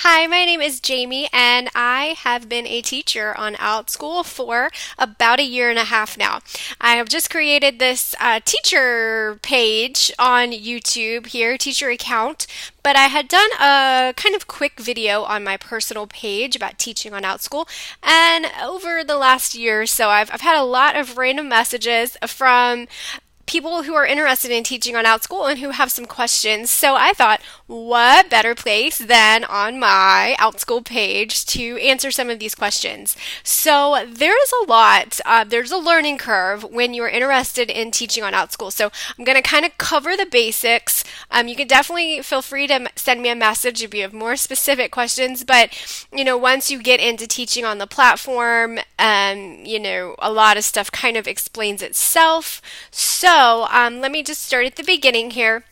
Hi, my name is Jamie, and I have been a teacher on Outschool for about a year and a half now. I have just created this teacher page on YouTube here, teacher account, but I had done a kind of quick video on my personal page about teaching on Outschool, and over the last year or so, I've had a lot of random messages from people who are interested in teaching on Outschool and who have some questions. So I thought, what better place than on my Outschool page to answer some of these questions? So there's a lot. There's a learning curve when you're interested in teaching on Outschool. So I'm going to kind of cover the basics. You can definitely feel free to send me a message if you have more specific questions. But once you get into teaching on the platform, a lot of stuff kind of explains itself. So let me just start at the beginning here.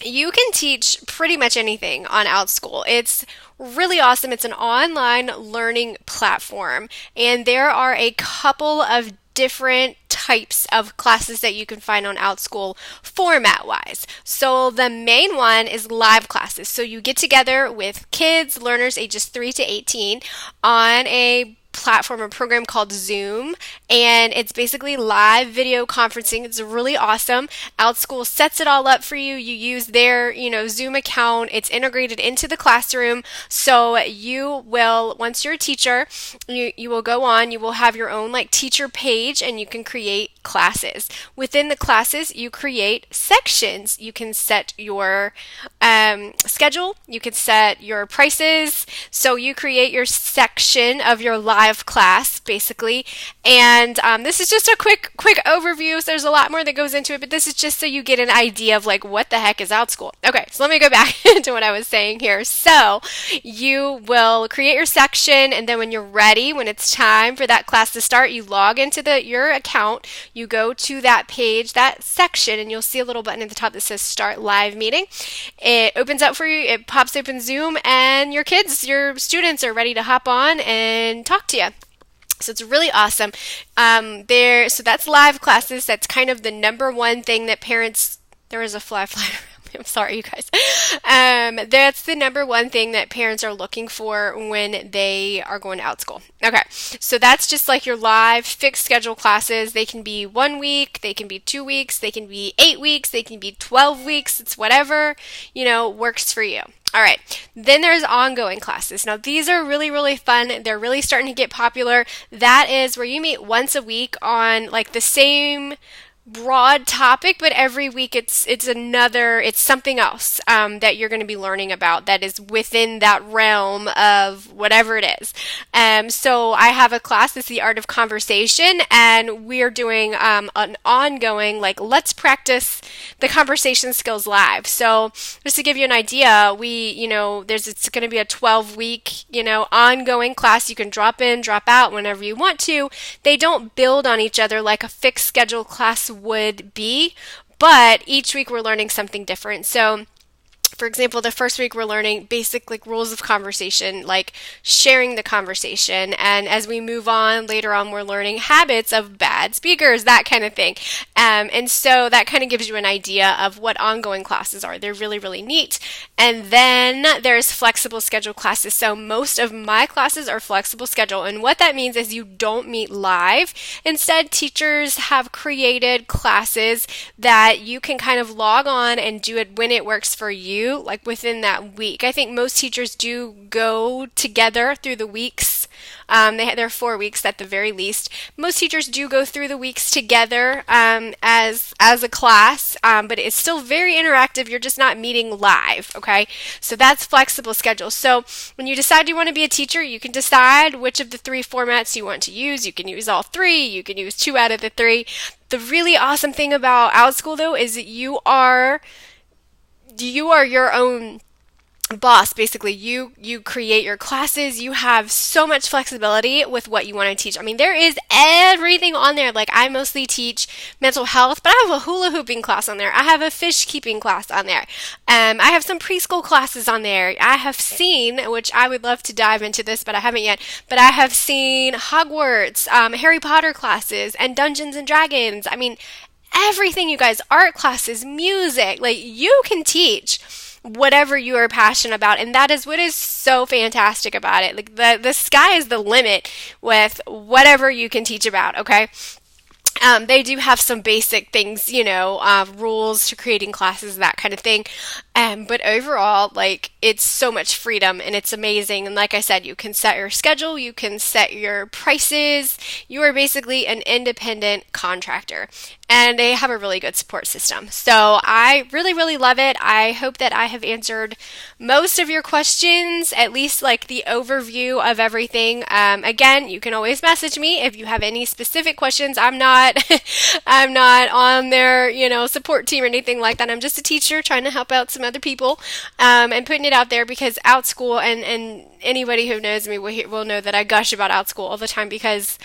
You can teach pretty much anything on Outschool. It's really awesome. It's an online learning platform, and there are a couple of different types of classes that you can find on Outschool format wise. So the main one is live classes. So you get together with kids, learners ages 3 to 18 on a platform or program called Zoom, and it's basically live video conferencing. It's really awesome. Outschool sets it all up for you. You use their, Zoom account. It's integrated into the classroom. So you will, once you're a teacher, you will go on, you will have your own teacher page, and you can create classes. Within the classes, you create sections. You can set your schedule. You can set your prices. So you create your section of your live class basically, and this is just a quick overview. So there's a lot more that goes into it, but this is just so you get an idea of what the heck is Outschool. Okay, so let me go back to what I was saying here. So you will create your section, and then when you're ready, when it's time for that class to start, you log into your account, you go to that page, that section, and you'll see a little button at the top that says start live meeting. It opens up for you, it pops open Zoom, and your students are ready to hop on and talk to you. So it's really awesome. So that's live classes. That's kind of the number one thing that parents. There is a fly around me. I'm sorry, you guys. That's the number one thing that parents are looking for when they are going to Outschool. Okay, so that's just your live fixed schedule classes. They can be 1 week, they can be 2 weeks, they can be 8 weeks, they can be 12 weeks. It's whatever, works for you. All right, then there's ongoing classes. Now, these are really, really fun. They're really starting to get popular. That is where you meet once a week on the same broad topic, but every week it's something else that you're going to be learning about that is within that realm of whatever it is. So I have a class, it's the art of conversation, and we're doing an ongoing let's practice the conversation skills live. So just to give you an idea, it's going to be a 12-week ongoing class. You can drop in, drop out whenever you want to. They don't build on each other like a fixed schedule class would be, but each week we're learning something different. So for example, the first week we're learning basic rules of conversation, sharing the conversation. And as we move on, later on, we're learning habits of bad speakers, that kind of thing. And so that kind of gives you an idea of what ongoing classes are. They're really, really neat. And then there's flexible schedule classes. So most of my classes are flexible schedule. And what that means is you don't meet live. Instead, teachers have created classes that you can kind of log on and do it when it works for you. Within that week. I think most teachers do go together through the weeks. There are 4 weeks at the very least. Most teachers do go through the weeks together as a class, but it's still very interactive. You're just not meeting live, okay? So that's flexible schedule. So when you decide you want to be a teacher, you can decide which of the 3 formats you want to use. You can use all 3. You can use 2 out of the 3. The really awesome thing about Outschool, though, is that you are your own boss. Basically, you create your classes. You have so much flexibility with what you want to teach. I mean, there is everything on there. I mostly teach mental health, but I have a hula hooping class on there. I have a fish keeping class on there. I have some preschool classes on there. I have seen, which I would love to dive into this, but I haven't yet, but I have seen Hogwarts, Harry Potter classes, and Dungeons and Dragons. I mean, everything, you guys, art classes, music, you can teach whatever you are passionate about. And that is what is so fantastic about it. Like the sky is the limit with whatever you can teach about, okay? They do have some basic things, rules to creating classes, that kind of thing. But overall, like, it's so much freedom and it's amazing. And like I said, you can set your schedule, you can set your prices. You are basically an independent contractor. And they have a really good support system. So I really, really love it. I hope that I have answered most of your questions, at least like the overview of everything. Again, you can always message me if you have any specific questions. I'm not, I'm not on their, support team or anything like that. I'm just a teacher trying to help out some other people, and putting it out there because Outschool, and anybody who knows me will know that I gush about Outschool all the time because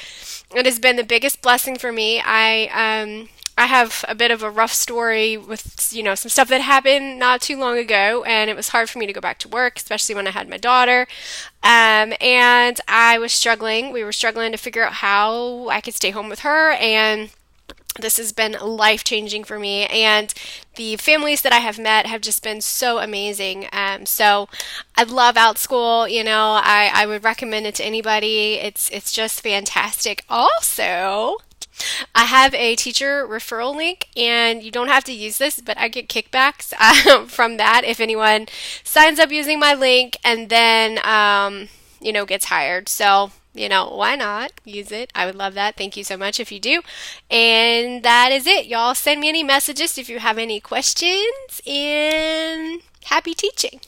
it has been the biggest blessing for me. I have a bit of a rough story with some stuff that happened not too long ago, and it was hard for me to go back to work, especially when I had my daughter. And I was struggling. We were struggling to figure out how I could stay home with her, and this has been life changing for me, and the families that I have met have just been so amazing. So I love Outschool. I would recommend it to anybody. It's just fantastic. Also, I have a teacher referral link, and you don't have to use this, but I get kickbacks from that if anyone signs up using my link and then, gets hired. So, why not use it? I would love that. Thank you so much if you do. And that is it. Y'all send me any messages if you have any questions, and happy teaching.